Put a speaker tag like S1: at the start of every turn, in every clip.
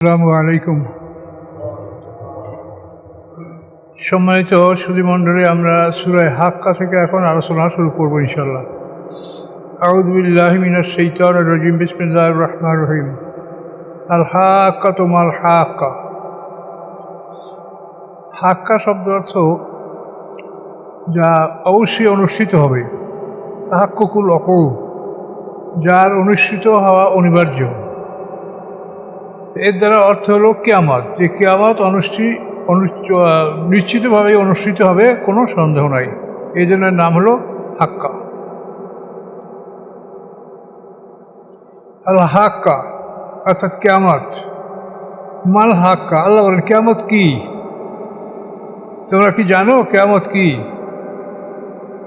S1: আসসালামু আলাইকুম। সম্মানিত সুধীমণ্ডলী, আমরা সূরা হাক্কা থেকে এখন আলোচনা শুরু করব ইনশাআল্লাহ। আউযু বিল্লাহি মিনাশ শাইতানির রাজিম। বিসমিল্লাহির রহমানির রহিম। আল হাক্কাতু মাল হাক্কা। হাক্কা শব্দের অর্থ যা অবশ্যই অনুষ্ঠিত হবে, তাহাক্কুকুল ওকুউ, যার অনুষ্ঠিত হওয়া অনিবার্য। এর দ্বারা অর্থ হলো কিয়ামত, যে কিয়ামত নিশ্চিতভাবে অনুষ্ঠিত হবে, কোনো সন্দেহ নাই। এই জন্য নাম হলো হাক্কা। আল হাক্কা অর্থাৎ কিয়ামত। মাল হাক্কা, আল্লাহ বলেন কিয়ামত কি? তোমরা কি জানো কিয়ামত কি?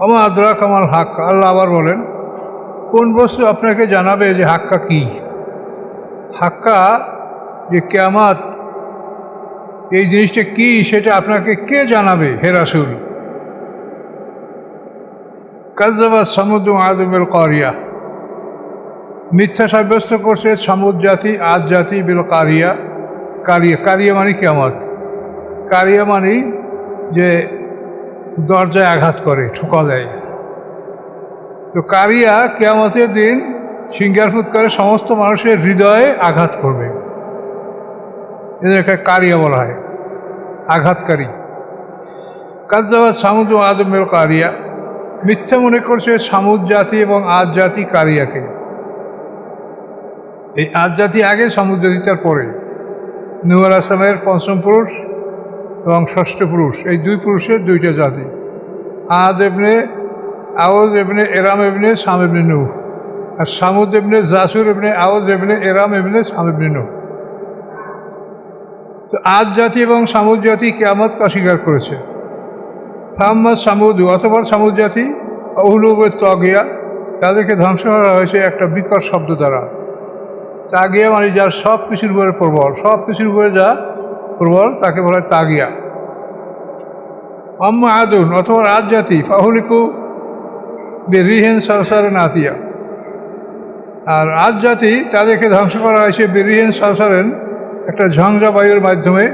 S1: আমা আদরাকা মাল হাক্কা। আল্লাহ আবার বলেন কোন বস্তু আপনাকে জানাবে যে হাক্কা কি? হাক্কা যে কিয়ামত, এই জিনিসটা কি সেটা আপনাকে কে জানাবে হে রাসূল? কাযযাবাত সামুদ আদ বিল কারিয়া। মিথ্যা সাব্যস্ত করছে সামুদ জাতি, আদ জাতি বিল কারিয়া। কারিয়া মানে কিয়ামত। কারিয়া মানে যে দরজায় আঘাত করে, ঠোকা দেয়। তো কারিয়া কিয়ামতের দিন সিঙ্গার ফুৎকারে সমস্ত মানুষের হৃদয়ে আঘাত করবে। এদেরকে কারিয়া বলা হয়, আঘাতকারী। কাযযাবাত সামুদ আদ বিল কারিয়া। মিথ্যা মনে করছে সামুদ জাতি এবং আদ জাতি কারিয়াকে। এই আদ জাতি আগে, সামুদ জাতি তার পরে। নূহ আলাইহিস সালামের পঞ্চম পুরুষ এবং ষষ্ঠ পুরুষ, এই দুই পুরুষের দুইটা জাতি। আদ ইবনে আউজ ইবনে এরাম ইবনে সাম ইবনে নূহ, আর সামুদ ইবনে জাসুর ইবনে আউজ ইবনে এরাম ইবনে সাম ইবনে নূহ। তো আদ জাতি এবং সামুদ জাতি কিয়ামতকে অস্বীকার করেছে। ফাম্মা সামুদ, অতঃপর সামুদ জাতি উলুবে তাগিয়া, তাদেরকে ধ্বংস করা হয়েছে একটা বিকট শব্দ দ্বারা। তাগিয়া মানে যার সব কিছুর উপরে প্রবল, সব কিছুর উপরে যা প্রবল তাকে বলা হয় তাগিয়া। আম্মা আদুন, অথবা আদ জাতি ফাহুলিকু বেরিহেন সরসারে নাতিয়া। আর আদ জাতি তাদেরকে ধ্বংস করা হয়েছে বেরিহেন সরসারেন, একটা ঝঞ্ঝা বায়ুর মাধ্যমে।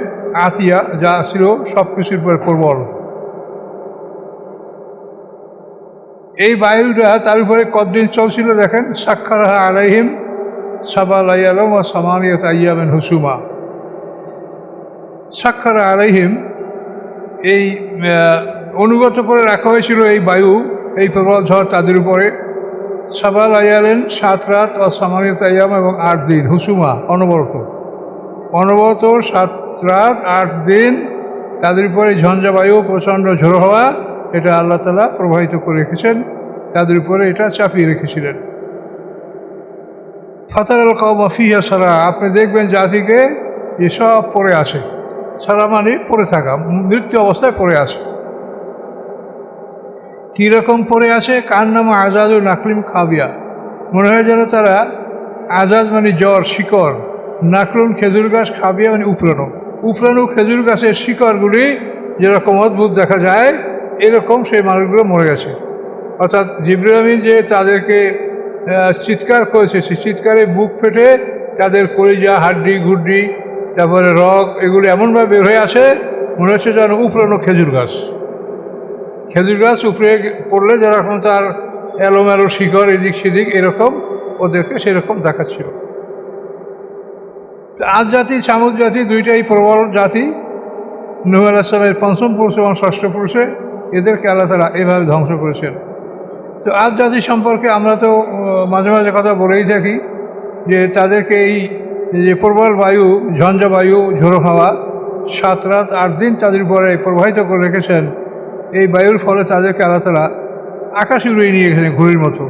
S1: আতিয়া যা ছিল সব কিছুর উপরে প্রবল। এই বায়ুটা তার উপরে কতদিন চলছিল দেখেন। সাক্ষারাহা আলাইহিম সাবা লাইয়ালাম ওয়া সামানিয়াত আইয়ামিন হুসুমা। সাক্ষারা আলাইহিম, এই অনুগত করে রাখা হয়েছিল এই বায়ু, এই প্রবল ঝড় তাদের উপরে। সাবা লাইয়ালেন, 7 রাত, ও সামানিয়াত আইয়াম, এবং 8 দিন, হুসুমা অনবরত 7 রাত 8 দিন তাদের উপরে ঝঞ্ঝা বায়ু, প্রচণ্ড ঝোড়ো হওয়া, এটা আল্লাহ তাআলা প্রবাহিত করে রেখেছেন, তাদের উপরে এটা চাপিয়ে রেখেছিলেন। ফাতারাল কওমা ফিহা সারা, আপনি দেখবেন জাতিকে এসব পড়ে আছে। সারা মানে পড়ে থাকা, মৃত্যু অবস্থায় পড়ে আছে। কীরকম পড়ে আছে? কান্নামা আজাদু নাকলিম খাবিয়া, মনে হয় যেন তারা, আজাদ মানে জ্বর, শিকড়, নাকলুন খেজুর গাছ, খাবিয়া মানে উপরানো খেজুর গাছের শিকড়গুলি যেরকম অদ্ভুত দেখা যায়, এরকম সেই মানুষগুলো মরে গেছে। অর্থাৎ জিবরিল আমিন যে তাদেরকে চিৎকার করেছে, সেই চিৎকারে বুক ফেটে তাদের কলিজা, হাড্ডি গুড্ডি, তারপরে রগ, এগুলো এমনভাবে বের হয়ে আসে, মনে হচ্ছে যেন উপরানো খেজুর গাছ উপরে পড়লে যেরকম তার এলোমেলো শিকড় এদিক সেদিক, এরকম ওদেরকে সেরকম দেখাচ্ছিল। আদ জাতি সামুদ জাতি দুইটাই প্রবল জাতি। নূহ আলাইহিস সালামের পঞ্চম পুরুষ এবং ষষ্ঠ পুরুষে এদেরকে আল্লাহ তাআলা এভাবে ধ্বংস করেছেন। তো আদ জাতি সম্পর্কে আমরা তো মাঝে মাঝে কথা বলেই থাকি যে তাদেরকে এই যে প্রবল বায়ু, ঝঞ্ঝা বায়ু, ঝোড়ো হাওয়া 7 রাত 8 দিন তাদের উপরে প্রবাহিত করে রেখেছেন। এই বায়ুর ফলে তাদেরকে আল্লাহ তাআলা আকাশে উড়িয়ে নিয়ে গেছেন ঘুড়ির মতো।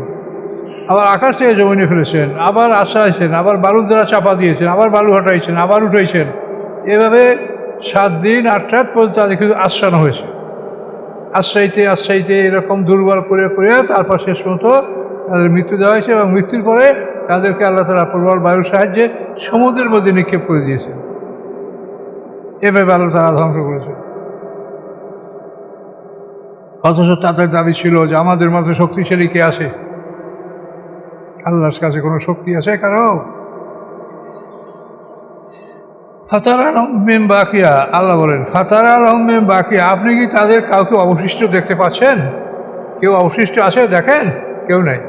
S1: আবার আকাশ থেকে জমিনে ফেলেছেন, আবার আশ্রাইছেন, আবার বালুর দ্বারা চাপা দিয়েছেন, আবার বালু হটাইছেন, আবার উঠাইছেন। এভাবে 7 দিন 8 রাত পর্যন্ত তাদের কিন্তু আশ্রানো হয়েছে। আশ্রাইতে এরকম দুর্বল করে তারপর শেষ পর্যন্ত তাদের মৃত্যু দেওয়া হয়েছে, এবং মৃত্যুর পরে তাদেরকে আল্লাহ তাআলা প্রবল বায়ুর সাহায্যে সমুদ্রের মধ্যে নিক্ষেপ করে দিয়েছেন। এভাবে আল্লাহ তাআলা ধ্বংস করেছে। অথচ তাদের দাবি ছিল যে আমাদের মতো শক্তিশালী কে আছে? আল্লাহর কাছে কোনো শক্তি আছে কারো? ফাতারা আলহম মেম বাকিয়া, আল্লাহ বলেন ফাতারা আলহম মেম বাকিয়া, আপনি কি তাদের কাউকে অবশিষ্ট দেখতে পাচ্ছেন? কেউ অবশিষ্ট আছে দেখেন? কেউ নাই।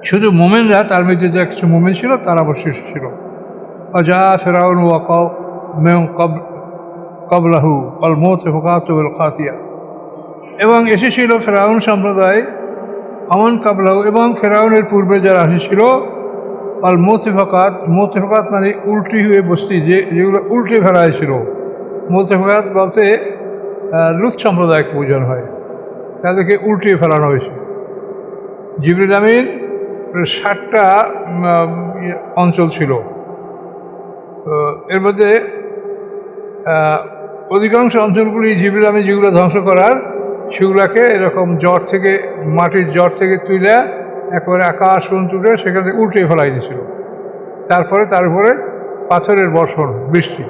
S1: শুধু মোমেনরা, তার মধ্যে যে কিছু মোমেন ছিল তারা অবশিষ্ট ছিল। অজা ফেরাউন ওয়াকাও মেম কবলাহু অল মৌত ফকাতুল খাতিয়া, এবং এসেছিল ফেরাউন সম্প্রদায় আমন কাবলাহু, এবং ফেরাউনের পূর্বে যারা এসেছিল অল মোতেফাকাত, মোতেফাকাত মানে উল্টি হয়ে বসতি, যেগুলো উল্টে ফেলা হয়েছিল। মোতেফাকাত বলতে লুত সম্প্রদায়কে বোঝানো হয়, তাদেরকে উল্টে ফেলানো হয়েছে। জিবরিল আমিন 60টা অঞ্চল ছিল, এর মধ্যে অধিকাংশ অঞ্চলগুলি জিবরিল আমিন যেগুলো ধ্বংস করার, সেগুলোকে এরকম জ্বর থেকে, মাটির জ্বর থেকে তুলে একেবারে আকাশ পর্যন্ত তুলে সেখান থেকে উল্টে ফেলাই দিয়েছিল। তারপরে তার উপরে পাথরের বর্ষণ, বৃষ্টি।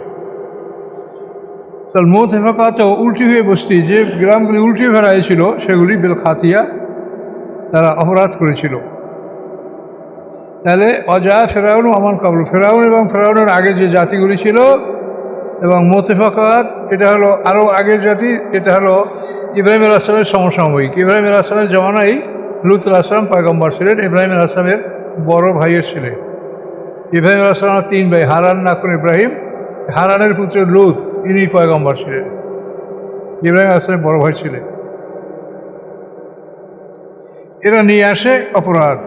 S1: তার মোতেফাকাত উল্টি হয়ে বসতি, যে গ্রামগুলি উল্টে ফেলা হয়েছিল সেগুলি বেল খাতিয়া, তারা অপরাধ করেছিল। তাহলে অজা ফেরাউন আমান কাবল, ফেরাউন এবং ফেরাউনের আগে যে জাতিগুলি ছিল, এবং মোতেফাকাত এটা হলো আরও আগের জাতি, এটা হলো ইব্রাহিম আলাইহিস সালামের সমসাময়িক। ইব্রাহিম আলাইহিস সালামের জমানায় লুত আলাইহিস সালাম পয়গম্বর ছিলেন, ইব্রাহিম আলাইহিস সালামের বড় ভাইয়ের ছিলেন। ইব্রাহিম আলাইহিস সালামের 3 ভাই, হারান, নাকুন, ইব্রাহিম। হারানের পুত্র লুত, ইনি পয়গম্বর ছিলেন, ইব্রাহিম আলাইহিস সালামের বড় ভাই ছিলেন। এরা নিয়ে আসে অপরাধ।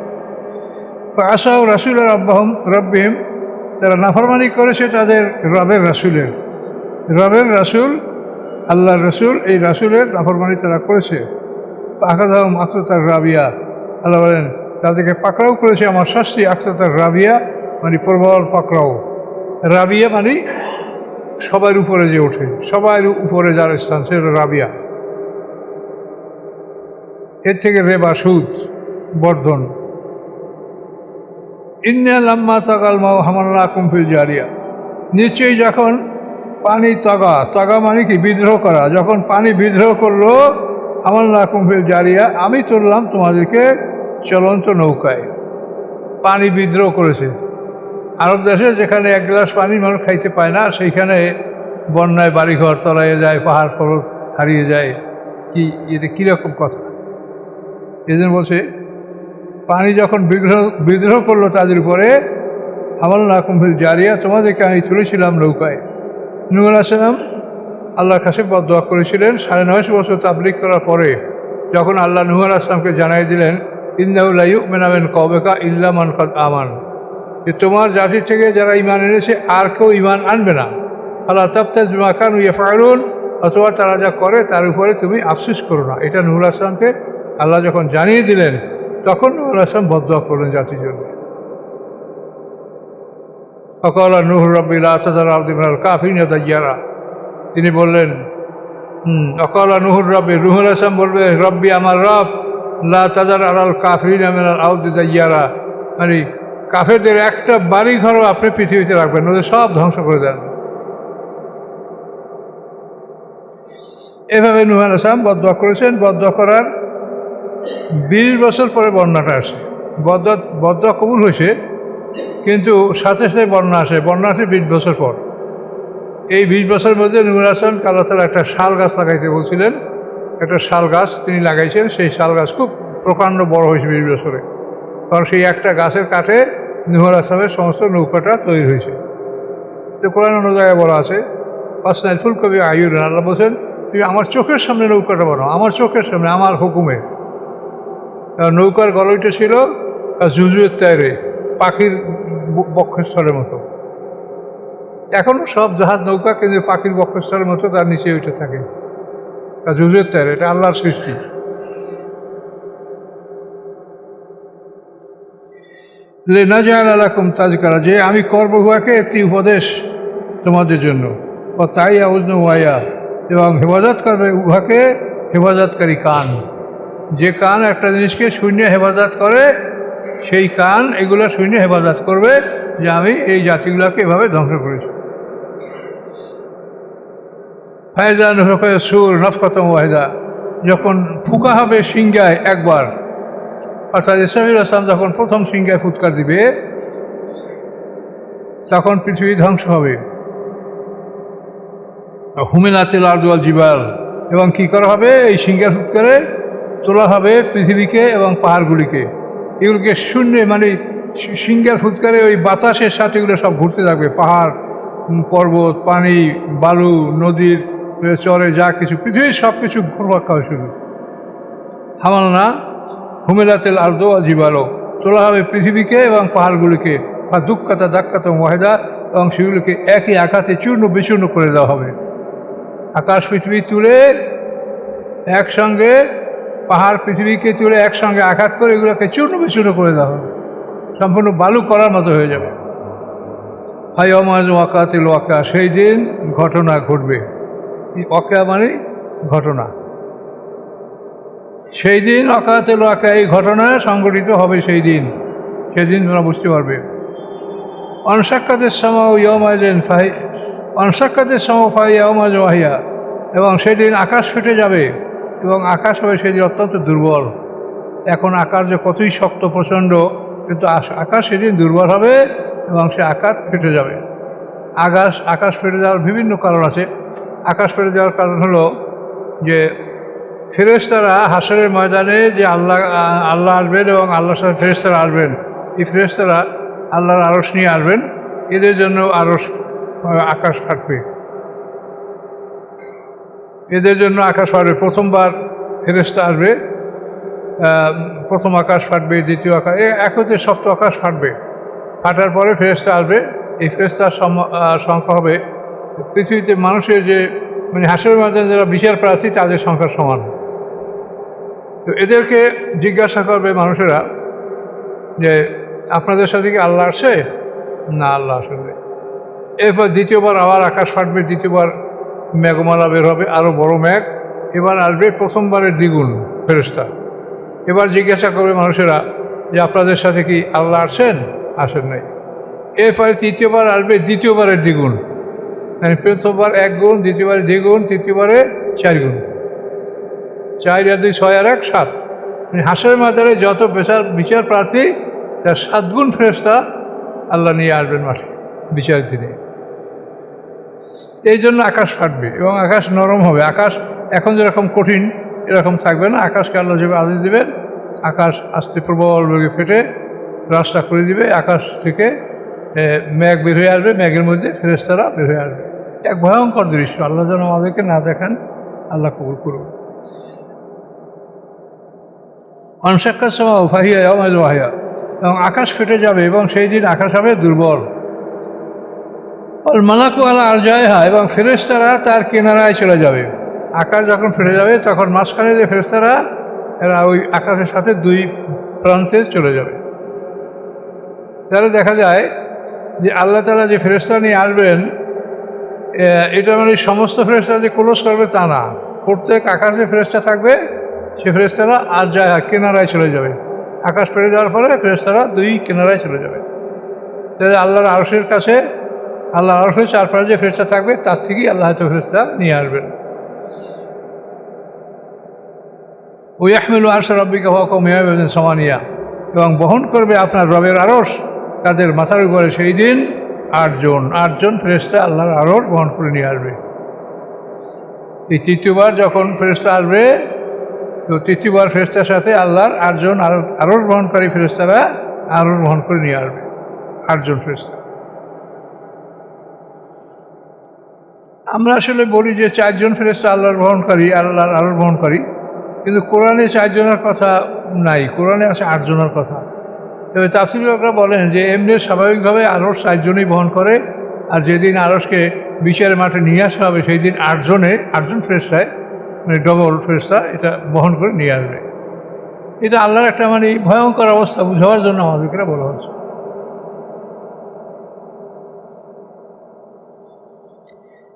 S1: আশাও রাসুল রব্বিহিম, তারা নাফরমানি করেছে তাদের রবের রাসুলের। রবের রাসুল, আল্লাহর রাসুল, এই রাসুলের নাফরমানি তারা করেছে। আকাদাহম আখতার রাবিয়া, আল্লাহ বলেন তাদেরকে পাকড়াও করেছে আমার শাস্তি। আখতার রাবিয়া মানে প্রবল পাকড়াও। রাবিয়া মানে সবার উপরে যে ওঠে, সবার উপরে যার স্থান, সেটা রাবিয়া। এর থেকে রেবা, সুদ, বর্ধন। ইন্না লাম্মা তাগাল মাও হামাল্লা কুমফিল জারিয়া, নিশ্চয়ই যখন পানি তাগা মানে কি বিদ্রোহ করা, যখন পানি বিদ্রোহ করলো হামাল্লা কুমফিল জারিয়া, আমি তুললাম তোমাদেরকে চলন্ত নৌকায়। পানি বিদ্রোহ করেছে। আরব দেশে যেখানে 1 গ্লাস পানি মানুষ খাইতে পায় না, সেইখানে বন্যায় বাড়িঘর তলাইয়ে যায়, পাহাড় পর্বত হারিয়ে যায়। কি এটা কীরকম কথা? এজন্য বলছে পানি যখন বিদ্রোহ করলো তাদের উপরে, হামাল্লা কুমফিল জারিয়া, তোমাদেরকে আমি তুলেছিলাম নৌকায়। নূহ আলাইহিস সালাম আল্লাহর কাছে বদদোয়া করেছিলেন 9.5 বছর তাবলীগ করার পরে, যখন আল্লাহ নূহ আলাইহিস সালামকে জানাই দিলেন ইন্নাহু লা ইউমিনু মিন কওমিকা ইল্লা মান কাদ আমান, যে তোমার জাতি থেকে যারা ঈমান এনেছে আর কেউ ঈমান আনবে না। আল্লাহ তাবতাজ বিমা কানু ইয়াফআলুন, অথবা তারা যা করে তার উপরে তুমি আফসোস করো না। এটা নূহ আলাইহিস সালামকে আল্লাহ যখন জানিয়ে দিলেন, তখন নূহ আলাইহিস সালাম বদদোয়া করলেন জাতির জন্য। ওয়াকালা নূহ রাব্বি লা তাযার আরদি মিনাল কাফিরিনা দাইয়ারা, তিনি বললেন ওয়াকালা নূহুর রাব্বি, নূহ আলাইহিস সালাম বলবে রব্বি আমার রব, লা তাযার আলাল কাফিরিনা মিনাল আরদি দাইয়ারা, মানে কাফেরদের একটা বাড়ি ঘরও আপনি পৃথিবীতে রাখবেন, ওদের সব ধ্বংস করে দেন। এভাবে নূহ আলাইহিস সালাম বদদোয়া করেছেন। বদদোয়া করার 20 বছর পরে বন্যাটা আসে। বদদোয়া কবুল হয়েছে, কিন্তু সাথে সাথে বন্যা আসে 20 বছর পর। এই 20 বছরের মধ্যে নূহ আলাইহিস সালামকে আল্লাহ তাআলা একটা শাল গাছ লাগাইতে বলছিলেন। একটা শাল গাছ তিনি লাগাইছেন, সেই শাল গাছ খুব প্রকাণ্ড বড় হয়েছে 20 বছরে, কারণ সেই একটা গাছের কাঠে নূহ আলাইহিস সালামের সমস্ত নৌকাটা তৈরি হয়েছে। তো কোরআন অন্য জায়গায় বলা আছে আসনাইল ফুলকা বিআইউনিনা, আল্লাহ বলছেন তুমি আমার চোখের সামনে নৌকাটা বানাও, আমার চোখের সামনে, আমার হুকুমে। নৌকার গলইটা ছিল জুজুয়ের তাইরে, পাখির বক্ষস্থলের মতো। এখনও সব জাহাজ নৌকা, কিন্তু পাখির বক্ষস্থলের মতো তার নিচে উঠে থাকে, জুজুয়ের তাইরে। এটা আল্লাহর সৃষ্টি। লিনাজআলা লাকুম তাযকিরা, যে আমি করব উহাকে একটি উপদেশ তোমাদের জন্য। ও তাই আউযনু ওয়াইয়া, এবং হেফাজত করবে উহাকে হেফাজতকারী কান। যে কান একটা জিনিসকে শূন্য হেফাজত করে, সেই কান এগুলো শূন্য হেফাজত করবে যে আমি এই জাতিগুলোকে এভাবে ধ্বংস করেছি। ফায়জা নফখা সুর নফকাতুম ওয়াহিদা, যখন ফুঁকা হবে সিংহায় একবার, অর্থাৎ ইসরাফিল আসলাম যখন প্রথম সিংহায় ফুৎকার দিবে, তখন পৃথিবী ধ্বংস হবে। হুমিলাতিল আরদু ওয়াল জিবাল, এবং কী করা হবে, এই সিংহের ফুৎকারে তোলা হবে পৃথিবীকে এবং পাহাড়গুলিকে। এগুলোকে শূন্য মানে সিংহের ফুৎকারে ওই বাতাসের সাথে এগুলো সব ঘুরতে থাকবে। পাহাড়, পর্বত, পানি, বালু, নদীর চরে যা কিছু, পৃথিবীর সব কিছু ঘুরপাক খাবে শুধু। হামালনা হুমিলাতিল আরদু ওয়াল জিবাল, তোলা হবে পৃথিবীকে এবং পাহাড়গুলিকে, বা দুঃখাতা দাক্কাতা ওয়াহিদা, এবং সেগুলোকে একই আঘাতে চূর্ণ বিচূর্ণ করে দেওয়া হবে। আকাশ পৃথিবী তুলে একসঙ্গে, পাহাড় পৃথিবীকে তুলে একসঙ্গে আঘাত করে এগুলোকে চূর্ণ বিচূর্ণ করে দেওয়া হবে, সম্পূর্ণ বালু করার মতো হয়ে যাবে। হাইয়ামাজ ওয়াকাতিল ওয়াকা, সেই দিন ঘটনা ঘটবে। ওয়াকা মানে ঘটনা, সেই দিন ওয়াকাতিল ওয়াকা, এই ঘটনা সংঘটিত হবে সেই দিন। সেদিন তোমরা বুঝতে পারবে। অনসাক্কাতের সময় ইয়মাজেন ফাহি, অনসাক্কাতের সময় ফাহি ইয়মাজ ওয়াহিয়া, এবং সেদিন আকাশ ফেটে যাবে এবং আকাশ হবে সেদিন অত্যন্ত দুর্বল। এখন আকাশ যে কতই শক্ত প্রচণ্ড, কিন্তু আকাশ সেদিন দুর্বল হবে এবং সে আকাশ ফেটে যাবে। আকাশ ফেটে যাওয়ার বিভিন্ন কারণ আছে। আকাশ ফেটে যাওয়ার কারণ হলো যে ফেরেশতারা হাসরের ময়দানে যে আল্লাহ আসবেন এবং আল্লাহর সাথে ফেরেশতারা আসবেন, এই ফেরেশতারা আল্লাহর আরশ নিয়ে আসবেন, এদের জন্য আকাশ ফাটবে, এদের জন্য আকাশ ফাটবে। প্রথমবার ফেরেশতা আসবে, প্রথম আকাশ ফাটবে, দ্বিতীয় আকাশ, একতে সপ্ত আকাশ ফাটবে। ফাটার পরে ফেরেশতা আসবে। এই ফেরেশতার সংখ্যা হবে পৃথিবীতে মানুষের যে মানে হাসরের ময়দানে যারা বিচার প্রার্থী তাদের সংখ্যার সমান। তো এদেরকে জিজ্ঞাসা করবে মানুষেরা যে আপনাদের সাথে কি আল্লাহ আসে? না, আল্লাহ আসলে। এরপর দ্বিতীয়বার আবার আকাশ ফাটবে, দ্বিতীয়বার মেঘমালা বের হবে, আরও বড় মেঘ। এবার আসবে প্রথমবারের দ্বিগুণ ফেরেশতা। এবার জিজ্ঞাসা করবে মানুষেরা যে আপনাদের সাথে কি আল্লাহ আসেন? আসেন নাই। এরপরে তৃতীয়বার আসবে দ্বিতীয়বারের দ্বিগুণ, মানে প্রথমবার 1 গুণ, দ্বিতীয়বারে দ্বিগুণ, তৃতীয়বারে 4 গুণ। 4 আর 2 6 আর 1 7, মানে হাসরের ময়দানে যত বিচার প্রার্থী তার 7 গুণ ফেরেশতা আল্লাহ নিয়ে আসবেন মাঠে বিচারের দিনে। এই জন্য আকাশ ফাটবে এবং আকাশ নরম হবে। আকাশ এখন যেরকম কঠিন এরকম থাকবে না। আকাশকে আল্লাহ যেভাবে আদেশ দেবেন, আকাশ আস্তে প্রবল বেগে ফেটে রাস্তা করে দিবে। আকাশ থেকে মেঘ বের হয়ে আসবে, মেঘের মধ্যে ফেরেশতারা বের হয়ে আসবে। এক ভয়ঙ্কর দৃশ্য। আল্লাহ যেন আমাদেরকে না দেখান, আল্লাহ কবুল করুন। অনসাক্কার সময় ফাহিয়া ইয়াউমাজ ওয়াহিয়া, এবং আকাশ ফেটে যাবে এবং সেই দিন আকাশ হবে দুর্বল। মালাকু আলা আরজাইহা, এবং ফেরেশতারা তার কিনারায় চলে যাবে। আকাশ যখন ফেটে যাবে তখন মাঝখানে যে ফেরেশতারা, এরা ওই আকাশের সাথে 2 প্রান্তে চলে যাবে। তাহলে দেখা যায় যে আল্লাহ তাআলা যে ফেরেশতা নিয়ে আসবেন, এটা মানে সমস্ত ফেরেশতা যে ক্লোজ করবে তা না। প্রত্যেক আকাশে ফেরেশতা থাকবে, সে ফেরেশতারা আরজাইহা কিনারায় চলে যাবে। আকাশ ফেটে যাওয়ার পরে ফেরেশতারা 2 কিনারায় চলে যাবে। তাহলে আল্লাহর আরশের কাছে, আল্লাহর আরশের চারপাশে যে ফেরেশতা থাকবে তার থেকেই আল্লাহ হয়তো ফেরেশতা নিয়ে আসবেন। ওয়াহমিলু আরশা রাব্বিকা ফাওকাহুম ইয়াওমাইযিন সামানিয়া, এবং বহন করবে আপনার রবের আরশ তাদের মাথার উপরে সেই দিন 8 জন ফেরেশতা আল্লাহর আরশ বহন করে নিয়ে আসবে। এই তৃতীয়বার যখন ফেরেশতা আসবে, তো তৃতীয়বার ফেরেশতার সাথে আল্লাহর 8 জন আরশ বহনকারী ফেরেশতারা আরশ বহন করে নিয়ে আসবে। 8 জন ফেরেশতা। আমরা আসলে বলি যে 4 জন ফেরেশতা আল্লাহর বহনকারী, আল্লাহর আরশ বহনকারী, কিন্তু কোরআনে 4 জনের কথা নাই, কোরআনে আছে 8 জনের কথা। তবে তাফসীরকাররা বলেন যে এমনি স্বাভাবিকভাবে আরশ 4 জনই বহন করে, আর যেদিন আরশকে বিচারের মাঠে নিয়ে আসা হবে সেই দিন 8 জন ফেরেশতায়, মানে ডবল ফেরেশতা এটা বহন করে নিয়ে আসবে। এটা আল্লাহর একটা মানে ভয়ঙ্কর অবস্থা বুঝাবার জন্য আমাদেরকে বলা হচ্ছে।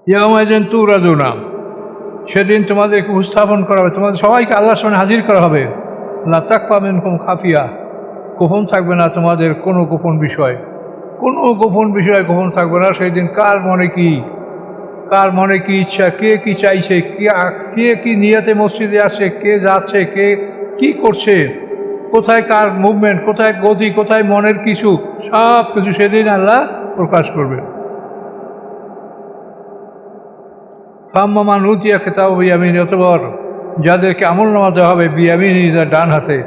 S1: ইয়াউমাইযিন তুরাদুনা, সেদিন তোমাদেরকে উপস্থাপন করা হবে, তোমাদের সবাইকে আল্লাহর সামনে হাজির করা হবে। লা তাখফা মিনকুম খাফিয়া, গোপন থাকবে না তোমাদের কোনো গোপন বিষয়, কোনো গোপন বিষয় গোপন থাকবে না। সেই দিন কার মনে কি ইচ্ছা, কে কি চাইছে, কে কি নিয়তে মসজিদে আসে, কে যাচ্ছে, কে কি করছে, কোথায় কার মুভমেন্ট, কোথায় গতি, কোথায় মনের কিছু, সব কিছু সেদিন আল্লাহ প্রকাশ করবেন। ফাম্মামান উতিয়া খেতাব বিয়ামিনী, অতঃপর যাদেরকে আমলনামা দেওয়া হবে বিয়ামিনী, তার ডান হাতে,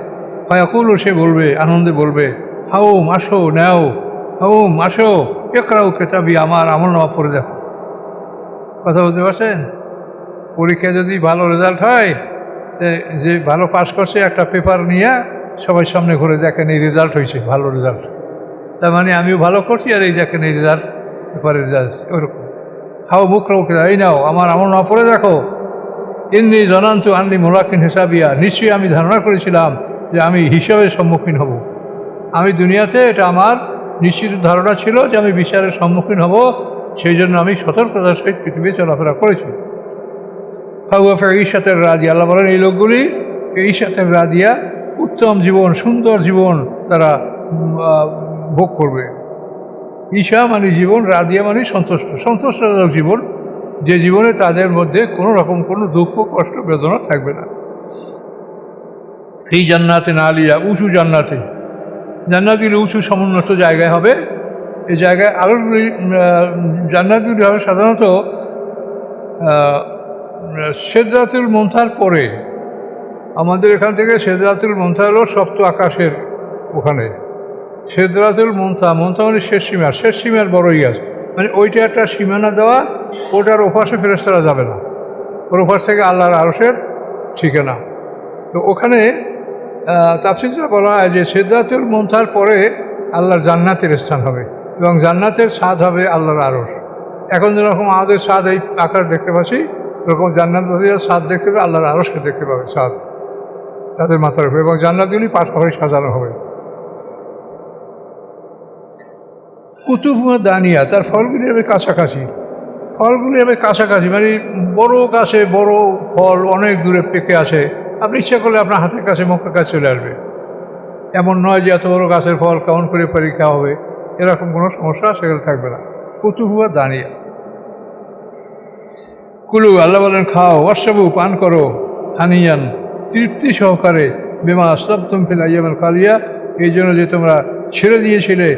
S1: ফায়াকুলু, সে বলবে, আনন্দে বলবে, হাউম, আসো, নেও, হাউম, আসো, একরাউ কেতাবি, আমার আমলনামা পড়ে দেখো। কথা বলতে পারছেন? পরীক্ষায় যদি ভালো রেজাল্ট হয়, যে ভালো পাস করছে একটা পেপার নিয়ে সবাই সামনে ঘুরে দেখেন এই রেজাল্ট হয়েছে, ভালো রেজাল্ট, তার মানে আমিও ভালো করছি, আর এই দেখেন এই রেজাল্ট, পেপারের রেজাল্ট ওরকম। হাও মুখরাও কেতাব, এই নাও আমার আমলনামা পড়ে দেখো। ইন্নি জনান্তু আন্নি মোলাকিন হিসাবিয়া, নিশ্চয়ই আমি ধারণা করেছিলাম যে আমি হিসাবের সম্মুখীন হব। আমি দুনিয়াতে এটা আমার নিশ্চিত ধারণা ছিল যে আমি বিচারের সম্মুখীন হব, সেই জন্য আমি সতর্কতার সহিত পৃথিবী চলাফেরা করেছি। ফাহুয়া ঈশাতের রাজিয়া, আল্লাহ বলেন এই লোকগুলি ঈশাতের রাজিয়া, উত্তম জীবন, সুন্দর জীবন তারা ভোগ করবে। ঈশা মানে জীবন, রাজিয়া মানে সন্তুষ্ট, সন্তুষ্টজনক জীবন, যে জীবনে তাদের মধ্যে কোনো রকম কোনো দুঃখ, কষ্ট, বেদনা থাকবে না। এই জান্নাতে না আলিয়া, উঁচু জান্নাতে, জান্নাতগুলি উঁচু সমুন্নত জায়গায় হবে। এই জায়গায় আলোগুলি, জান্নাতগুলি হবে সাধারণত সিদরাতুল মুনতাহার পরে। আমাদের এখান থেকে সিদরাতুল মুনতাহা হলো সপ্ত আকাশের ওখানে। সিদরাতুল মুনতাহা, মুনতাহা মানে শেষ সীমার, শেষ সীমার বড়ই গাছ, মানে ওইটা একটা সীমানা দেওয়া, ওটার ওপাশে ফেরেশতারা যাবে না, ওর ওপাশ থেকে আল্লাহর আরশের ঠিকানা। তো ওখানে তাফসীরে বলা হয় যে সিদরাতুল মুনতাহার পরে আল্লাহর জান্নাতের স্থান হবে, এবং জান্নাতের স্বাদ হবে আল্লাহর আরশ। এখন যেরকম আমাদের স্বাদ এই আকাশ দেখতে পাচ্ছি, এরকম জান্নাতীরা স্বাদ দেখতে পাবে, আল্লাহর আরশকে দেখতে পাবে স্বাদ তাদের মাথার উপরে, এবং জান্নাতগুলি পাশাপাশি সাজানো হবে। কুতুবুয়া দানিয়া, তার ফলগুলি হবে কাছাকাছি, ফলগুলি হবে কাছাকাছি, মানে বড় গাছে বড় ফল অনেক দূরে পেকে আছে, আপনি ইচ্ছা করলে আপনার হাতের কাছে, মুখের কাছে চলে আসবে। এমন নয় যে এত বড় গাছের ফল কেমন করে পরীক্ষা হবে, এরকম কোনো সমস্যা সেখানে থাকবে না। কুতুবুয়া দানিয়া। কুলু, আল্লাহ বলেন খাও, ওয়াশরাবু, পান করো, হানিয়ান, তৃপ্তি সহকারে, বিমা আসলাফতুম ফিল আইয়ামিল খালিয়া, এই জন্য যে তোমরা ছেড়ে দিয়েছিলে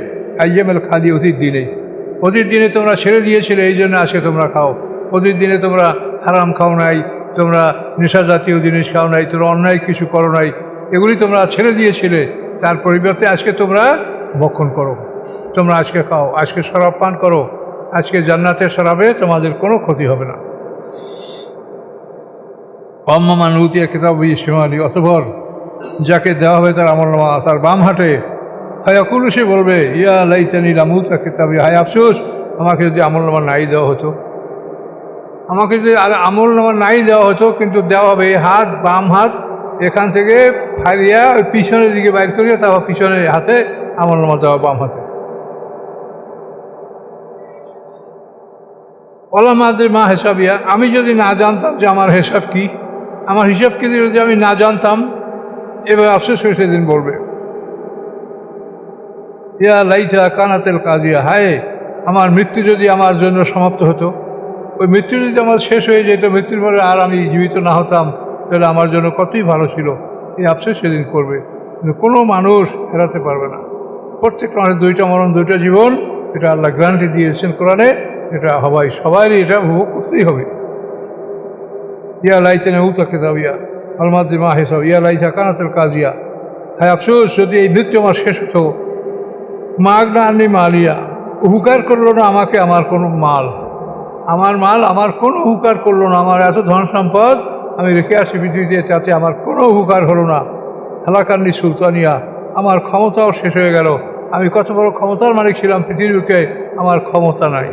S1: আইয়ামিল খালিয়া, অতীত দিনে, অতীত দিনে তোমরা ছেড়ে দিয়েছিলে, এই জন্য আজকে তোমরা খাও। অতীত দিনে তোমরা হারাম খাও নাই, তোমরা নেশা জাতীয় জিনিস খাও নাই, তোমরা অন্যায় কিছু করো নাই, এগুলি তোমরা ছেড়ে দিয়েছিলে, তার পরিবর্তে আজকে তোমরা ভক্ষণ করো, তোমরা আজকে খাও, আজকে শরাব পান করো, আজকে জান্নাতের শরাবে তোমাদের কোনো ক্ষতি হবে না। অম্মান উতিয়া কিতাব শিমালি, অতঃপর যাকে দেওয়া হবে তার আমলনামা তার বাম হাতে, ফায়াকুলু, সে বলবে, ইয়া লাইতানি লামুতা কিতাবি, হায় আফসোস, আমাকে যদি আমলনামা নাই দেওয়া হতো, আমাকে যদি আমলনামা নাই দেওয়া হতো, কিন্তু দেওয়া হবে এই হাত, বাম হাত, এখান থেকে ফারিয়া ওই পিছনের দিকে বাইর করিয়া তারপর পিছনের হাতে আমলনামা দেওয়া বাম হাতে। ওলামাদের মা হেসাবিয়া, আমি যদি না জানতাম যে আমার হিসাব কি, আমার হিসাব কি যদি আমি না জানতাম, এবার আফসোস হয়ে সেদিন বলবে, ইয়া লাইতা কানাতেল কাজিয়া, হায় আমার মৃত্যু যদি আমার জন্য সমাপ্ত হতো, ওই মৃত্যু যদি আমার শেষ হয়ে যেত, মৃত্যুর পরে আর আমি জীবিত না হতাম, তাহলে আমার জন্য কতই ভালো ছিল, এই আফসোস সেদিন করবে। কিন্তু কোনো মানুষ এড়াতে পারবে না, প্রত্যেক মানুষের দুইটা মরণ, দুইটা জীবন, এটা আল্লাহ গ্যারান্টি দিয়েছেন কোরআনে, এটা সবারই এটা ভোগ করতেই হবে। ইয়া লাইতেনে উতাকে দাও, ইয়া আলমাদি মা হেসাব, ইয়া লাইতা কানাতেল কাজিয়া, হায় আফসোস যদি এই মৃত্যু আমার শেষ হতো, মাগ না আনি মালিয়া, উপকার করলো না আমাকে আমার কোনো মাল, আমার মাল আমার কোনো উপকার করলো না, আমার এত ধন সম্পদ আমি রেখে আসি পৃথিবীতে, তাতে আমার কোনো উপকার হলো না। হালাকান্নি সুলতানিয়া, আমার ক্ষমতাও শেষ হয়ে গেল, আমি কত বড় ক্ষমতার মালিক ছিলাম পৃথিবীর বুকে, আমার ক্ষমতা নাই,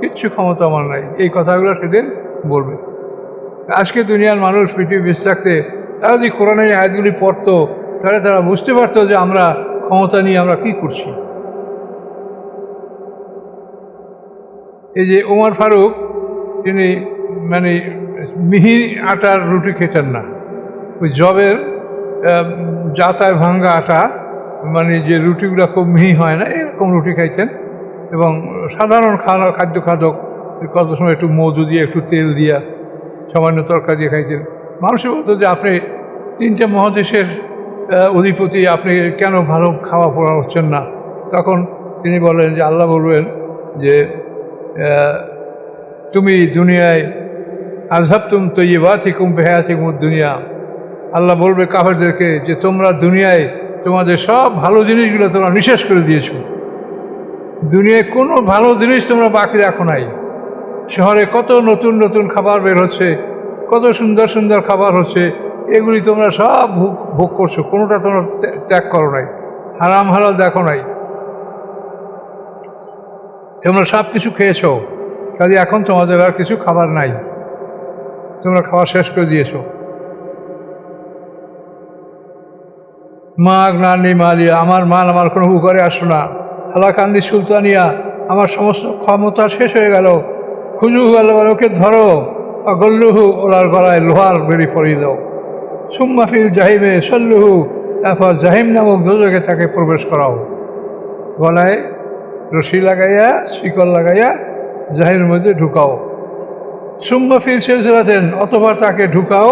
S1: কিচ্ছু ক্ষমতা আমার নাই, এই কথাগুলো সেদিন বলবে। আজকে দুনিয়ার মানুষ পৃথিবী বেঁচে থাকতে তারা যদি কোরআনের আয়াতগুলি পড়তো, তাহলে তারা বুঝতে পারতো যে আমরা ক্ষমতা নিয়ে আমরা কী করছি। এই যে ওমর ফারুক, তিনি মানে মিহি আটার রুটি খেতেন না, ওই জবের জাতায় ভাঙ্গা আটা, মানে যে রুটিগুলো খুব মিহি হয় না, এরকম রুটি খাইতেন, এবং সাধারণ খাদ্য খাদক, কত সময় একটু মধু দিয়ে, একটু তেল দিয়া, সামান্য তরকারি দিয়ে খাইতেন। মানুষের বলতো যে আপনি তিনটে মহাদেশের অধিপতি, আপনি কেন ভালো খাওয়া পড়া হচ্ছেন না? তখন তিনি বলেন যে আল্লাহ বলবেন যে তুমি দুনিয়ায় আযহাবতুম তাইয়্যিবাতিকুম বিহায়াতিকুম দুনিয়া, আল্লাহ বলবে কাফেরদেরকে যে তোমরা দুনিয়ায় তোমাদের সব ভালো জিনিসগুলো তোমরা নিঃশেষ করে দিয়েছো, দুনিয়ায় কোনো ভালো জিনিস তোমরা বাকি রাখো নাই। শহরে কত নতুন নতুন খাবার বের হচ্ছে, কত সুন্দর সুন্দর খাবার হচ্ছে, এগুলি তোমরা সব ভোগ করছো, কোনোটা তোমরা ত্যাগ করো নাই, হারাম হালাল দেখো নাই, তোমরা সব কিছু খেয়েছো, কাজে এখন তোমাদের আর কিছু খাবার নাই, তোমরা খাওয়া শেষ করে দিয়েছো। মাগ নানি মালিয়া, আমার মাল আমার কোনো উপকারে আসো না। হালাকান্দি সুলতানিয়া, আমার সমস্ত ক্ষমতা শেষ হয়ে গেল। খুজুহু, আল্লাহ ওকে ধরো, গল্লুহু, ওলার গলায় লোহার বেরি পরিয়ে দাও। সুম্মাফিল জাহিমে সল্লুহু, তারপর জাহিম নামক দোজখে তাকে প্রবেশ করাও। গলায় রশি লাগাইয়া, শিকল লাগাইয়া জাহিমের মধ্যে ঢুকাও। সুম্মাফিল সিলসিলাতেন, অথবা তাকে ঢুকাও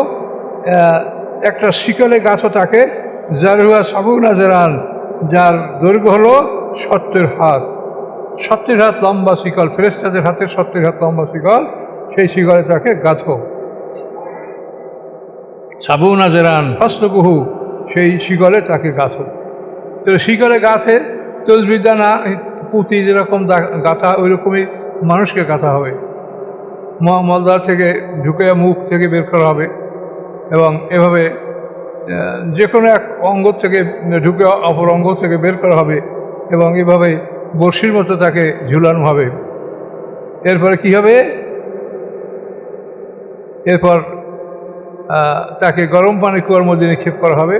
S1: একটা শিকলে গাছও তাকে, জারুয়া সাবুনা জেরান, যার দৈর্ঘ্য হলো 70 হাত। 70 হাত লম্বা শিকল, ফেরেশতাদের হাতে 70 হাত লম্বা শিকল, সেই শিকলে তাকে গাঁথো। সাবুনা জেরান ফাসলুকুহু, সেই শিকলে তাকে গাঁথো। তো শিকলে গাঁথে তসবিদা না, পুঁতি যেরকম গাঁথা ওই রকমই মানুষকে গাঁথা হবে। মলদার থেকে ঢুকে মুখ থেকে বের করা হবে, এবং এভাবে যে কোনো এক অঙ্গ থেকে ঢুকে অপর অঙ্গ থেকে বের করা হবে, এবং এভাবে বড়শির মতো তাকে ঝুলানো হবে। এরপরে কি হবে? এরপর তাকে গরম পানি কুয়ার মধ্যে নিক্ষেপ করা হবে।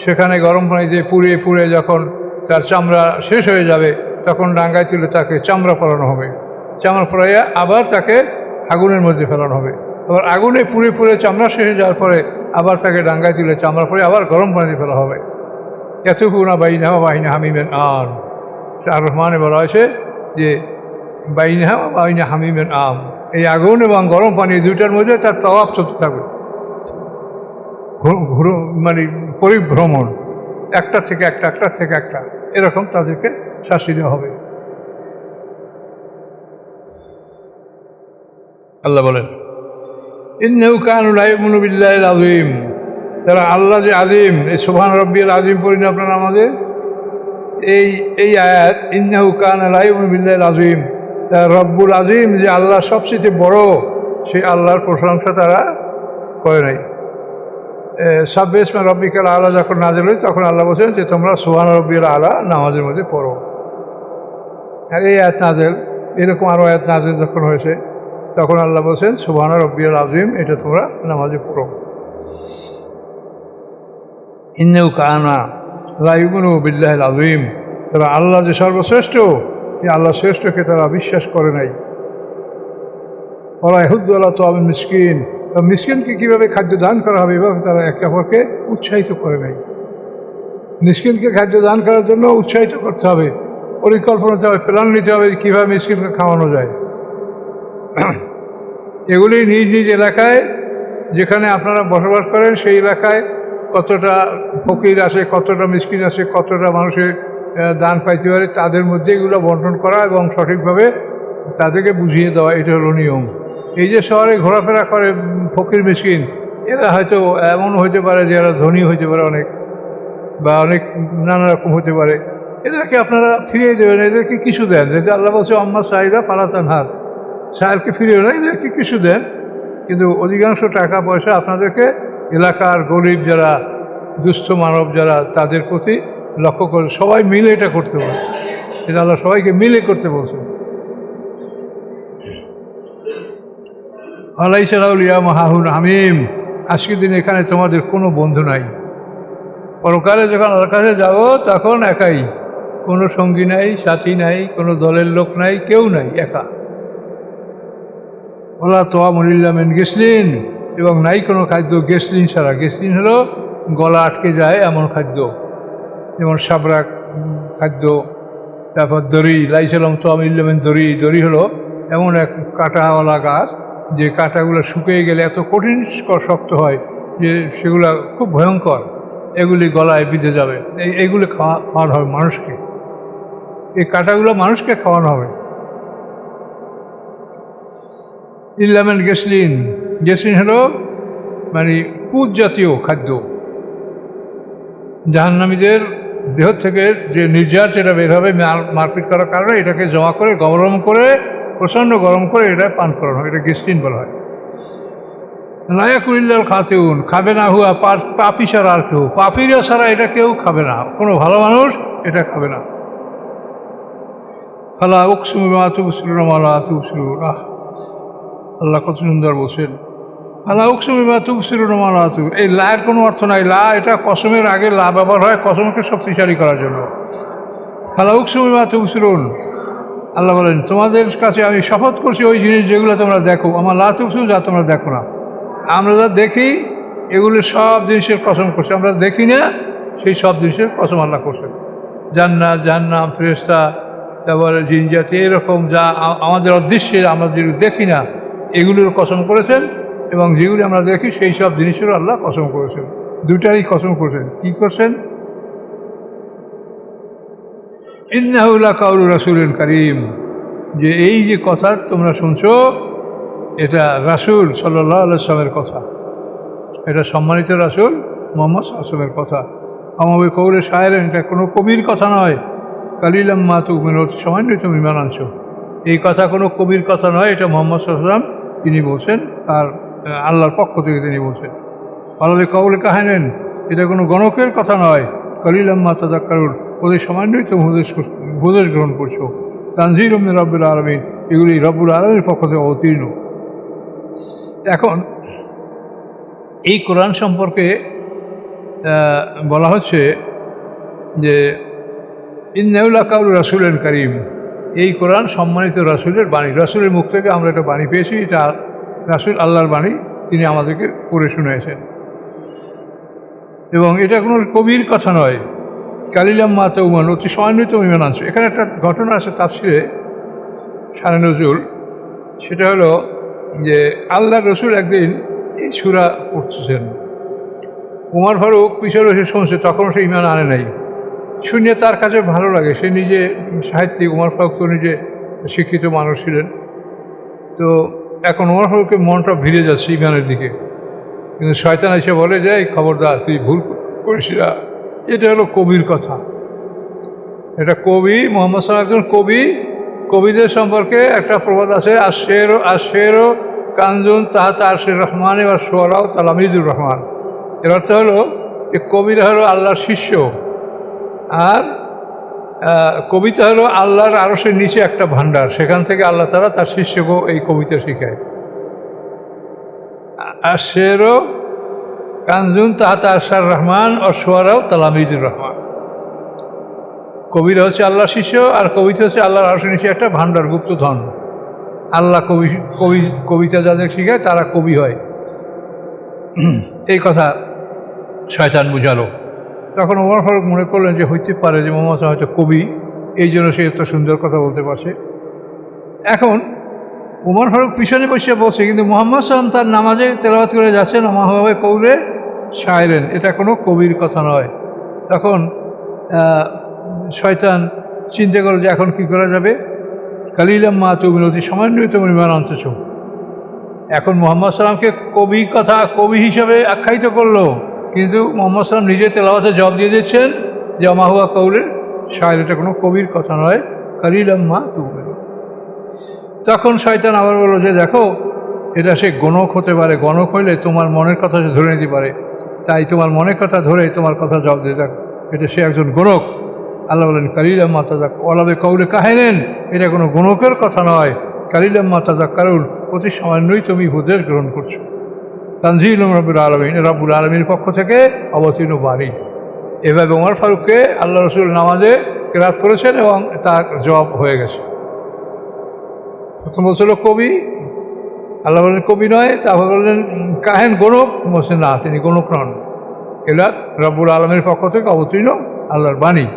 S1: সেখানে গরম পানিতে পুড়ে পুড়ে যখন তার চামড়া শেষ হয়ে যাবে, তখন ডাঙ্গায় তুলে তাকে চামড়া পরানো হবে। চামড়া পরাইয়া আবার তাকে আগুনের মধ্যে ফেলানো হবে। আবার আগুনে পুড়ে পুড়ে চামড়া শেষ হয়ে যাওয়ার পরে আবার তাকে ডাঙ্গায় তুলে চামড়া পরে আবার গরম পানিতে ফেলা হবে। ইয়াতুফুনা বাইনাহা বাইনা হামিমেন আন, আর রহমানে বলা হয়েছে যে বাইনাহা বাইনা হামিমেন আম, এই আগুন এবং গরম পানি দুইটার মধ্যে তার তাওয়াফ চলতে থাকবে, মানে পরিভ্রমণ, একটার থেকে একটা, একটার থেকে একটা, এরকম তাদেরকে শাস্তি দেওয়া হবে। আল্লাহ বলেন ইন্নাহু কানু লা ইউমিনু বিল্লাহিল আযীম, তারা আল্লাহ যে আজিম, এই সুবহান রাব্বিয়াল আযীম পড়ি না আপনারা আমাদের, এই আয়াত ইন্নাহু কানা লা ইউমিনু বিল্লাহিল আযীম, তারা রব্বুল আযীম যে আল্লাহ সবচেয়ে বড়, সেই আল্লাহর প্রশংসা তারা করে নাই। সাব্বিহ ইসমা রাব্বিকাল আলা যখন নাযিল হয়, তখন আল্লাহ বলছেন যে তোমরা সুবহান রাব্বিয়াল আলা নামাজের মধ্যে পড়ো। আর এই আয়াত নাযিল, এরকম আরও আয়াত নাযিল যখন হয়েছে, তখন আল্লাহ বলছেন সুবহান রাব্বিয়াল আযীম, এটা তোমরা নামাজে পড়ো। ইন্নাহু কানা লা ইউমিনু বিল্লাহিল আযীম, তারা আল্লাহ যে সর্বশ্রেষ্ঠ, এই আল্লাহ শ্রেষ্ঠকে তারা বিশ্বাস করে নাই। ওরা ইহুদ্দু আলা তাআমিল মিসকিন, মিসকিনকে কীভাবে খাদ্য দান করা হবে এভাবে তারা একে অপরকে উৎসাহিত করে নাই। মিসকিনকে খাদ্য দান করার জন্য উৎসাহিত করতে হবে, পরিকল্পনা নিতে হবে, প্ল্যান নিতে হবে কীভাবে মিসকিনকে খাওয়ানো যায়। এগুলি নিজ নিজ এলাকায়, যেখানে আপনারা বসবাস করেন সেই এলাকায় কতটা ফকির আছে, কতটা মিসকিন আছে, কতটা মানুষের দান পাইতে পারে, তাদের মধ্যে এগুলো বন্টন করা এবং সঠিকভাবে তাদেরকে বুঝিয়ে দেওয়া, এটা হলো নিয়ম। এই যে শহরে ঘোরাফেরা করে ফকির মিসকিন, এরা হয়তো এমনও হতে পারে যে এরা ধনী হতে পারে অনেক, বা অনেক নানা রকম হতে পারে, এদেরকে আপনারা ফিরিয়ে দেবেন, এদেরকে কিছু দেন। যেটা আল্লাহ বলছে আম্মা সাইদা পালাতান হাত, সাহেবকে ফিরিয়ে না, এদেরকে কিছু দেন, কিন্তু অধিকাংশ টাকা পয়সা আপনাদেরকে এলাকার গরিব যারা, দুস্থ মানব যারা, তাদের প্রতি লক্ষ্য করে সবাই মিলে এটা করতে বলে। এটা আল্লাহ সবাইকে মিলে করতে বলছে। আলাইসা লাহুল ইয়াওমা হাহুনা হামিম, আজকের দিন এখানে তোমাদের কোনো বন্ধু নাই। পরকালে যখন আল্লাহর কাছে যাব তখন একাই, কোনো সঙ্গী নাই, সাথী নাই, কোনো দলের লোক নাই, কেউ নাই, একা। ওলা তোয়ামুন ইল্লা মিন গিসলিন, এবং নাই কোনো খাদ্য গেসলিন ছাড়া। গেসলিন হলো গলা আটকে যায় এমন খাদ্য, যেমন সাবরাক খাদ্য। তারপর দড়ি, লাইসালাম তোয়ামুন ইল্লা মিন দড়ি, দড়ি হলো এমন এক কাঁটাওয়ালা গাছ, যে কাঁটাগুলো শুকিয়ে গেলে এত কঠিন শক্ত হয় যে সেগুলো খুব ভয়ঙ্কর, এগুলি গলায় বিঁধে যাবে। এইগুলি খাওয়ানো হবে মানুষকে, এই কাঁটাগুলো মানুষকে খাওয়ানো হবে। ইল্লামেন গেসলিন, গেসলিন হলো মানে পুত জাতীয় খাদ্য। জাহান্নামীদের দেহ থেকে যে নির্যাস যেটা বের হবে মারপিট করার কারণে এটাকে জমা করে গরম করে, প্রচণ্ড গরম করে এটা পান করানো হয়, এটা গেসলিন বলা হয়। লায়াকুলিল্লাল খাতেউন, খাবে না হুয়া পাপি ছাড়া আর কেউ, পাপিরা ছাড়া এটা কেউ খাবে না, কোনো ভালো মানুষ এটা খাবে না। ফালা উকসিমু বিমা তুবসিরুন ওয়া মা লা তুবসিরুন। আল্লাহ কত সুন্দর বলছেন, ফালা উকসিমু বিমা তুবসিরুন ওয়া মা লা তুবসিরুন। এই লায়ের কোনো অর্থ নাই। লা এটা কসমের আগে লা ব্যবহার হয় কসমকে শক্তিশালী করার জন্য। ফালা উকসিমু বিমা তুবসিরুন, আল্লাহ বলেন তোমাদের কাছে আমি শপথ করছি ওই জিনিস যেগুলো তোমরা দেখো, আমার লা তুবসিরুন যা তোমরা দেখো না। আমরা যা দেখি এগুলো সব জিনিসের কসম করছে, আমরা দেখি না সেই সব জিনিসের কসম আল্লাহ করছেন। জান্নাত, জাহান্নাম, ফেরেশতা, তারপরে জিন জাতি, এরকম যা আমাদের অদৃশ্যে আমরা যেগুলো দেখি না এগুলোর কসম করেছেন, এবং যেগুলি আমরা দেখি সেই সব জিনিসেরও আল্লাহ কসম করেছেন। দুটারই কসম করেছেন। কি করছেন? ইন্নাহু লাকাউলু রাসূলিন কারীম, যে এই যে কথা তোমরা শুনছো এটা রাসূল সাল্লাল্লাহু আলাইহি ওয়াসাল্লামের কথা, এটা সম্মানিত রাসূল মুহাম্মদ সাল্লাল্লাহু আলাইহি ওয়াসাল্লামের কথা। আমাবে কৌলে শায়ের, এটা কোনো কবির কথা নয়। কালিলাম মা তুমিন, অতি সামান্য তুমি ঈমান আনছো, এই কথা কোনো কবির কথা নয়, এটা মুহাম্মদ সাল্লাল্লাহু আলাইহি ওয়াসাল্লাম তিনি বলছেন, তার আল্লাহর পক্ষ থেকে তিনি বলছেন। আল্লাহ কৌলে কাহেনেন, এটা কোনো গণকের কথা নয়। কালিলাম মা তাযাক্কারুন, অতি সামান্যই তুমি উপদেশ গ্রহণ করছো। তানজিলুম মির রাব্বিল আলামিন, এগুলি রব্বুল আলামিনের পক্ষ থেকে অবতীর্ণ। এখন এই কোরআন সম্পর্কে বলা হচ্ছে যে ইন্নাহু লাকাউলু রাসূলিন কারীম, এই কোরআন সম্মানিত রাসূলের বাণী, রাসূলের মুখ থেকে আমরা একটা বাণী পেয়েছি, এটা রাসূল আল্লাহর বাণী, তিনি আমাদেরকে পড়ে শুনিয়েছেন, এবং এটা কোনো কবির কথা নয়। কালিলাম মা তুমিন, অতি সামান্য তুমি ঈমান আনছো। এখানে একটা ঘটনা আছে তাফসিরে শানে নজুল, সেটা হলো যে আল্লাহ রসুল একদিন এই সূরা পড়তেছেন, উমর ফারুক পিছনে এসে শুনছে, তখন সে ঈমান আনে নাই। শুনে তার কাছে ভালো লাগে, সে নিজে সাহিত্যিক, উমর ফারুক তো নিজে শিক্ষিত মানুষ ছিলেন, তো এখন উমর ফারুকের মনটা ভিড়ে যাচ্ছে ঈমানের দিকে। কিন্তু শয়তান এসে বলে যে এই খবরদার তুই ভুল করিস না, এটা হলো কবির কথা, এটা কবি মুহাম্মদ সাল্লাল্লাহু আলাইহি ওয়াসাল্লাম একজন কবি। কবিদের সম্পর্কে একটা প্রবাদ আছে, আশেরও কানজুন তাহাত আরশির রহমান বা শুআরাও তালামিজুর রহমান। এর অর্থ হলো যে কবিরা হলো আল্লাহর শিষ্য, আর কবিতা হলো আল্লাহর আরশের নিচে একটা ভাণ্ডার, সেখান থেকে আল্লাহ তাআলা তার শিষ্যকেও এই কবিতা শিখায়। আশেরও কানজুন তাহাত আরশির রহমান ও শুআরাও তালামিজুর রহমান। কবিরা হচ্ছে আল্লাহর শিষ্য, আর কবিতা হচ্ছে আল্লাহর আরশের নিচে একটা ভাণ্ডার, গুপ্তধন। আল্লাহ কবিতা যাদের শিখায় তারা কবি হয়, এই কথা শয়তান বুঝালো। তখন ওমর ফারুক মনে করলেন যে হইতে পারে যে মুহাম্মদ হয়তো কবি, এই জন্য সে এত সুন্দর কথা বলতে পারছে। এখন ওমর ফারুক পিছনে বসে বলছে, কিন্তু মুহাম্মদ সাল্লাল্লাহু আলাইহি ওয়াসাল্লাম তার নামাজে তেলাওয়াত করে যাচ্ছেন, আমা হবে কৌলে শায়েরেন, এটা কোনো কবির কথা নয়। তখন শয়তান চিন্তা করলো যে এখন কী করা যাবে। কালিলাম মা তুমিন, অতি সামান্যই তুমি ঈমান আনতেছ। এখন মুহাম্মদ সাল্লামকে কবি হিসাবে আখ্যায়িত করলো, কিন্তু মুহাম্মদ সাল্লাম নিজে তেলাওয়াতে জবাব দিয়ে দিচ্ছেন যে আমা হুয়া কৌলে শায়ের, এটা কোনো কবির কথা নয়। কালিলাম মা তুমিন। তখন শয়তান আবার বললো যে দেখো, এটা সে গণক হতে পারে, গণক হইলে তোমার মনের কথা সে ধরে নিতে পারে, তাই তোমার মনের কথা ধরে তোমার কথা জবাব দিয়ে দেখ, এটা সে একজন গণক। আল্লাহ বলেন কালিলাম মা তাযাক্কারুন, কৌলে কাহেনেন, এটা কোনো গণকের কথা নয়। কালিলাম মা তাযাক্কারুন, অতি সামান্যই তুমি উপদেশ গ্রহণ করছো। তানজিলুম রব্বিল আলামিন, রব্বুল আলামিনের পক্ষ থেকে অবতীর্ণ বাণী। এভাবে ওমর ফারুককে আল্লাহ রসুল নামাজে কেরাত করেছেন এবং তার জবাব হয়ে গেছে। প্রথম বলছিল কবি, আল্লাহ বললেন কবি নয়, তারপর বললেন কাহেন গণক, বলছেন না তিনি গণক নন, এগুলা রব্বুল আলামিনের পক্ষ থেকে অবতীর্ণ আল্লাহর বাণী।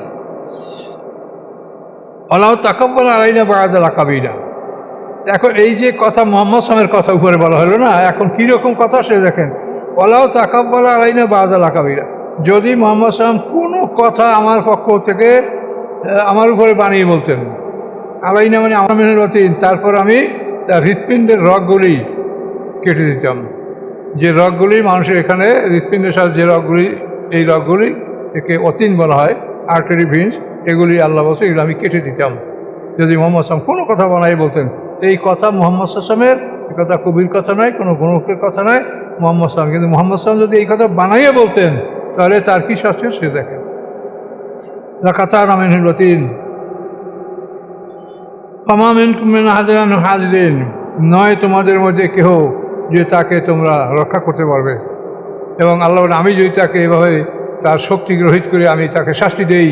S1: আল্লাহ তাকাব্বাল আলাইনা বা'দাল আকাবিনা। এখন এই যে কথা মুহাম্মদ সাল্লাল্লাহু আলাইহি ওয়াসাল্লামের কথা উপরে বলা হলো না, এখন কীরকম কথা সে দেখেন। আল্লাহ তাকাব্বাল আলাইনা বা'দাল আকাবিনা, যদি মুহাম্মদ সাল্লাল্লাহু আলাইহি ওয়াসাল্লাম কোনো কথা আমার পক্ষ থেকে আমার উপরে বানিয়ে বলতেন, আলাইনা মানে আমার মেহনতিন, তারপর আমি তার হৃৎপিণ্ডের রগগুলি কেটে দিতাম। যে রগগুলি মানুষের এখানে হৃৎপিণ্ডের সাথে যে রগগুলি, এই রগগুলি একে অতীন বলা হয়, আর্টারি ভেন্স, এগুলি আল্লাহ বলছে এগুলো আমি কেটে দিতাম যদি মোহাম্মদ সাল্লাম কোনো কথা বানাই বলতেন। এই কথা মোহাম্মদ সাল্লামের, এই কথা কবির কথা নয়, কোনো গণকের কথা নয়, মোহাম্মদ সাল্লাম। কিন্তু মোহাম্মদ সাল্লাম যদি এই কথা বানাইয়ে বলতেন তাহলে তার কী শাস্তি সে দেখেন। কথা নামেন হল তিন হাজিরেন, নয় তোমাদের মধ্যে কেহ যে তাকে তোমরা রক্ষা করতে পারবে। এবং আল্লাহ আমি যদি তাকে এভাবে তার শক্তি গ্রহিত করে আমি তাকে শাস্তি দেই,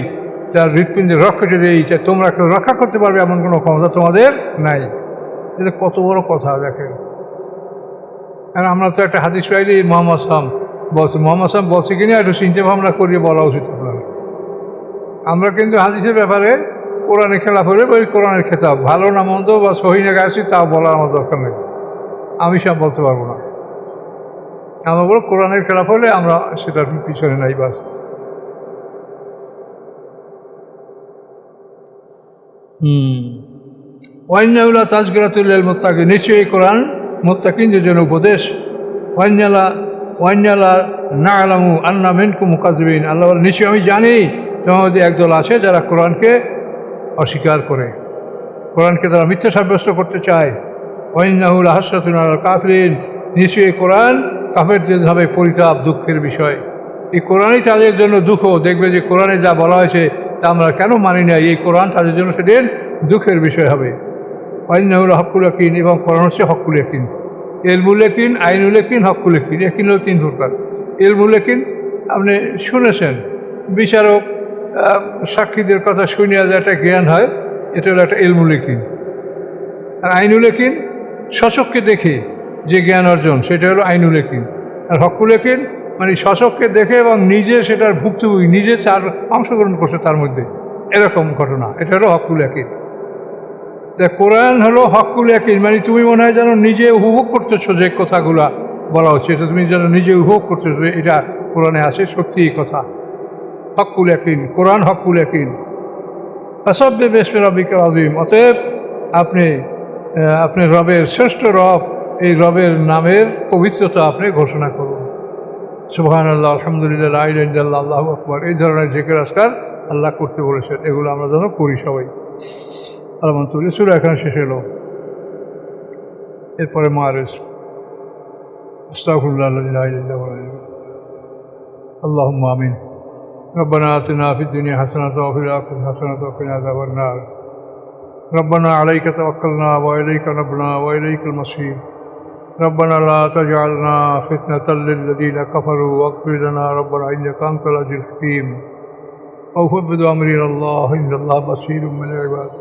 S1: তার হৃৎপিণ্ডের রক্ষাটা দেই, যে তোমরা কেউ রক্ষা করতে পারবে এমন কোনো ক্ষমতা তোমাদের নাই। এটা কত বড় কথা দেখেন। কারণ আমরা তো একটা হাদিস পাইলি মোহাম্মদ সাল্লাম বলছে, মোহাম্মদ সাল্লাম বলছে কিনা একটু চিন্তা ভাবনা করিয়ে বলা উচিত আপনার। আমরা কিন্তু হাদিসের ব্যাপারে কোরআনের খেলাফ হলে ওই কোরআনের খেতাব ভালো না মন্দ বা সহি না গাছি তাও বলার আমার দরকার নেই, আমি সব বলতে পারবো না। আমরা বলো কোরআনের খেলাফ হলে আমরা সেটার পিছনে নাই বাস। ওয়াইনাউল্লাহ তাজকিরাতুল মুত্তাকিন, নিশ্চয়ই কোরআন মুত্তাকিনদের জন্য উপদেশ। ওয়াইনালা না আলামু আন্না মিনকুম মুকাজ্জিবিন, আল্লাহ নিশ্চয়ই আমি জানি তোমার মধ্যে একদল আছে যারা কোরআনকে অস্বীকার করে, কোরআনকে তারা মিথ্যা সাব্যস্ত করতে চায়। ওয়াইন্নাহু লাহাসরাতুন আলাল কাফিরিন, নিশ্চয়ই কোরআন কাফেরদের হবে পরিতাপ, দুঃখের বিষয়। এই কোরআনই তাদের জন্য দুঃখ। দেখবে যে কোরআনে যা বলা হয়েছে তা আমরা কেন মানি না, এই কোরআন তাদের জন্য সেদিন দুঃখের বিষয় হবে। ওয়াইন্নাহু লাহাক্কুল ইয়াকিন, এবং কোরআন হচ্ছে হক্কুল ইয়াকিন। ইলমুল ইয়াকিন, আইনুল ইয়াকিন, হক্কুল ইয়াকিন। ইয়াকিন হলো তিন প্রকার। ইলমুল ইয়াকিন আপনি শুনেছেন, বিচারক সাক্ষীদের কথা শুনিয়া যে একটা জ্ঞান হয়, এটা হলো একটা ইলমুল ইয়াকিন। আর আইনুল ইয়াকিন স্বচক্ষে দেখে যে জ্ঞান অর্জন, সেটা হলো আইনুল ইয়াকিন। আর হক্কুল ইয়াকিন মানে স্বচক্ষে দেখে এবং নিজে সেটার ভুক্তভোগী, নিজে তার অংশগ্রহণ করছে তার মধ্যে, এরকম ঘটনা, এটা হলো হক্কুল ইয়াকিন। তা কোরআন হলো হক্কুল ইয়াকিন, মানে তুমি মনে হয় যেন নিজে উপভোগ করতেছো যে কথাগুলা বলা হচ্ছে, এটা তুমি যেন নিজে উপভোগ করতেছো, এটা কোরআনে আছে, সত্যি এই কথা। হক্কুল ইয়াকিন, কোরআন হক্কুল ইয়াকিন। ফাসাব্বিহ বিসমি রাব্বিকাল আযীম, অতএব আপনি রবের শ্রেষ্ঠ রব, এই রবের নামের পবিত্রতা আপনি ঘোষণা করুন। সুবহানাল্লাহ, আলহামদুলিল্লাহ, লা ইলাহা ইল্লাল্লাহ, আল্লাহু আকবার, এই ধরনের জিকির আজকার আল্লাহ করতে বলেছেন, এগুলো আমরা যেন করি সবাই। আলহামদুলিল্লাহ, সূরা এখানে শেষ হলো। এরপরে মারিজ, আস্তাগফিরুল্লাহ, লা ইলাহা ইল্লাল্লাহ, আল্লাহুম্মা আমিন। ربنا آتنا في الدنيا حسنة وفي الآخرة حسنة وقنا عذاب النار. ربنا عليك توكلنا وإليك نبنا وإليك المصير. ربنا لا تجعلنا فتنة للذين كفروا واغفر لنا ربنا إنك أنت العزيز الحكيم. وفوض أمري إلى الله إن الله بصير بالعباد.